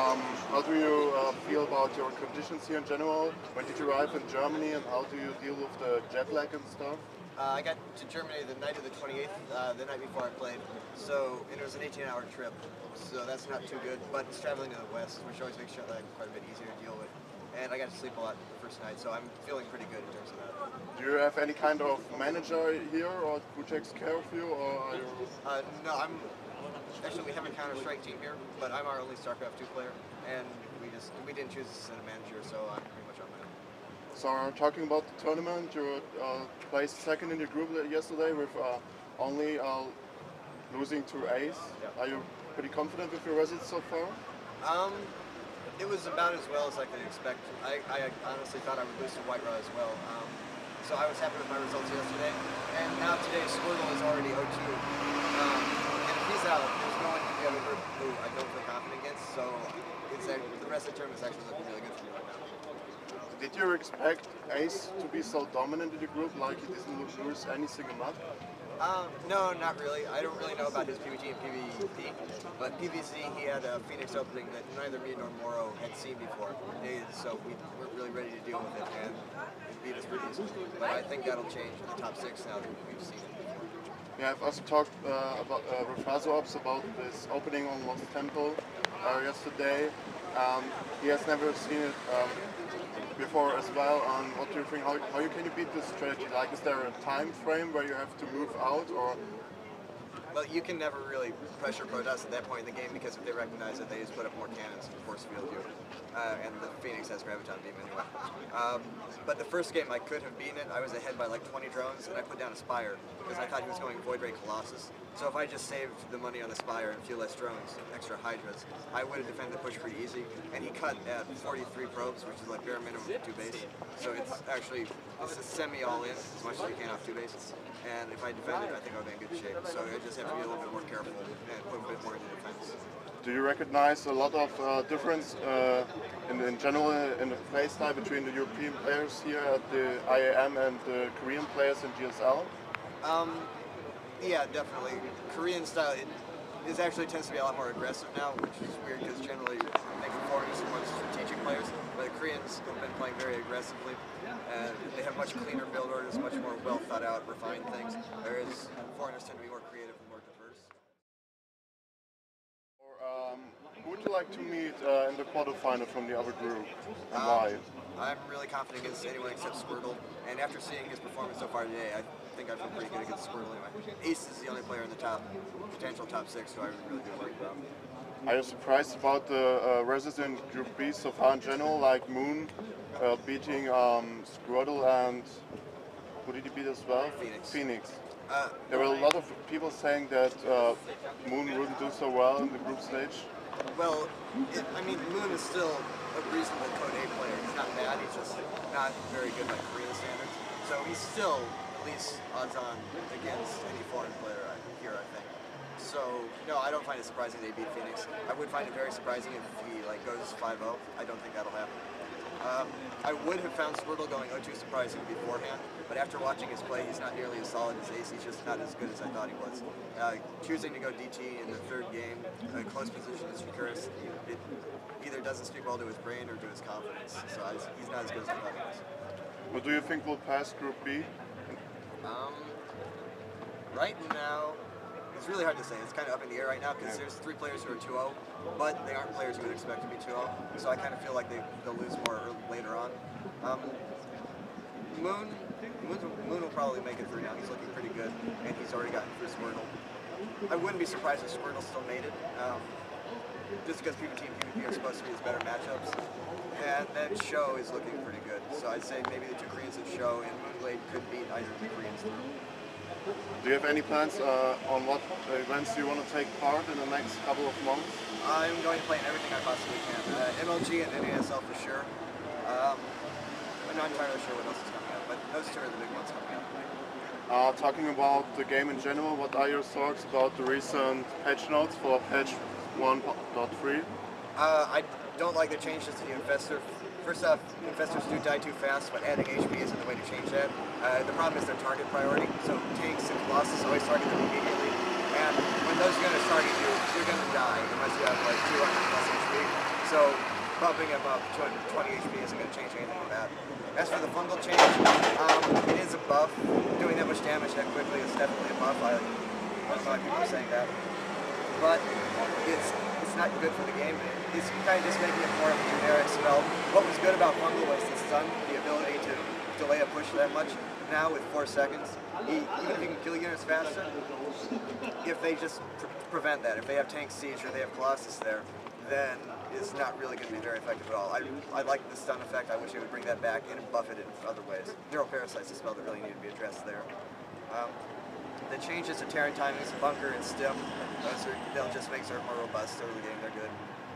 How do you feel about your conditions here in general? When did you arrive in Germany, and how do you deal with the jet lag and stuff? I got to Germany the night of the 28th, the night before I played, and it was an 18-hour trip, so that's not too good, but it's traveling to the west, which always makes jet lag quite a bit easier to deal with. And I got to sleep a lot the first night, so I'm feeling pretty good in terms of that. Do you have any kind of manager here, or who takes care of you, or are you... No, actually, we have a Counter-Strike team here, but I'm our only StarCraft 2 player, and we didn't choose to send a manager, so I'm pretty much on my own. So talking about the tournament, you placed second in your group yesterday with only losing to Ace. Yeah. Are you pretty confident with your results so far? It was about as well as I could expect. I honestly thought I would lose to IdrA as well. So I was happy with my results yesterday. And now today, Squirtle is already 0-2. And if he's out, there's no one in the other group who I don't feel confident against. So the rest of the tournament is actually looking really good for me right now. Did you expect Ace to be so dominant in the group, like he didn't lose any single map? No, not really. I don't really know about his PvT and PvP, but PvC he had a Phoenix opening that neither me nor Moro had seen before, so we weren't really ready to deal with it, and it beat us pretty easily. But I think that'll change in the top 6 now that we've seen it before. Yeah, I've also talked with Razorps about this opening on Lost Temple yesterday. He has never seen it before as well. What do you think? How can you beat this strategy? Like, is there a time frame where you have to move out, or? Well, you can never really pressure Protoss at that point in the game, because if they recognize it, they just put up more cannons and force field you. And the Phoenix has Graviton Beam anyway. But the first game I could have beaten it. I was ahead by like 20 drones, and I put down a Spire because I thought he was going Void Ray Colossus. So if I just saved the money on the Spire and a few less drones, extra Hydras, I would have defended the push pretty easy. And he cut at 43 probes, which is like bare minimum of 2 base. So it's a semi all in as much as you can off 2 bases. And if I defended, I think I would be in good shape. So I just have to be a little bit more careful and put a bit more into defense. Do you recognize a lot of difference in general in the play style between the European players here at the IAM and the Korean players in GSL? Yeah, definitely. Korean style actually tends to be a lot more aggressive now, which is weird because generally they think foreigners are more strategic players, but the Koreans have been playing very aggressively, and they have much cleaner build orders, much more well thought out, refined things, whereas foreigners tend to be more creative and more diverse. Who would you like to meet in the quarterfinal from the other group, and why? I'm really confident against anyone except Squirtle, and after seeing his performance so far today, I think I feel pretty good against Squirtle anyway. Ace is the only player in the potential top 6 who I really do worry about. Are you surprised about the resident Group B so far in general, like Moon beating Squirtle, and who did he beat as well? Phoenix. There were a lot of people saying that Moon wouldn't do so well in the group stage. Well, Moon is still a reasonable Code A player. He's not bad, he's just not very good by Korean standards. So he's still at least odds-on against any foreign player here, I think. So, no, I don't find it surprising they beat Phoenix. I would find it very surprising if he goes 5-0. I don't think that'll happen. I would have found Squirtle going 0-2 surprising beforehand, but after watching his play, he's not nearly as solid as Ace. He's just not as good as I thought he was. Choosing to go DT in the 3rd game, a close position is Curse, it either doesn't speak well to his brain or to his confidence. So he's not as good as I thought he was. What do you think will pass Group B? Right now, it's really hard to say. It's kind of up in the air right now because there's 3 players who are 2-0, but they aren't players you would expect to be 2-0. So I kind of feel like they'll lose more later on. Moon will probably make it through now. He's looking pretty good, and he's already gotten through Squirtle. I wouldn't be surprised if Squirtle still made it, just because PvT and PvP are supposed to be his better matchups. And then Show is looking pretty good. So I'd say maybe the 2 Koreans at Show and Moonblade could beat either of the Koreans through. Do you have any plans on what events you want to take part in the next couple of months? I'm going to play in everything I possibly can. MLG and NASL for sure. I'm not entirely sure what else is coming up, but those 2 are the big ones coming up. Talking about the game in general, what are your thoughts about the recent patch notes for patch 1.3? I don't like the changes to the Infestor. First off, Infestors do die too fast, but adding HP isn't the way to change that. The problem is their target priority, so tanks and Colossus always target them immediately, and when those units target you, you're going to die unless you have like 200 plus HP. So So bumping him up to 220 HP isn't going to change anything with that. As for the fungal change, it is a buff. Doing that much damage that quickly is definitely a buff. I don't know why people are saying that. But it's not good for the game. It's kind of just making it more of a generic spell. What was good about fungal was the stun, the ability to delay a push that much. Now with 4 seconds, even if you can kill units faster, if they just prevent that, if they have Tank Siege or they have Colossus there, then it's not really going to be very effective at all. I like the stun effect. I wish they would bring that back in and buff it in other ways. Neural Parasite's a spell that really need to be addressed there. The changes to Terran Timings, Bunker, and Stim, they'll just make Zerg more robust early game. They're good.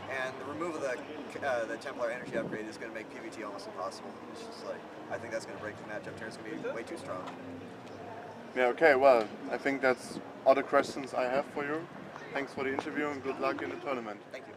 And the removal of the Templar Energy upgrade is going to make PvT almost impossible. It's just like, I think that's going to break the matchup. Terran's going to be way too strong. Yeah, okay, well, I think that's all the questions I have for you. Thanks for the interview and good luck in the tournament. Thank you.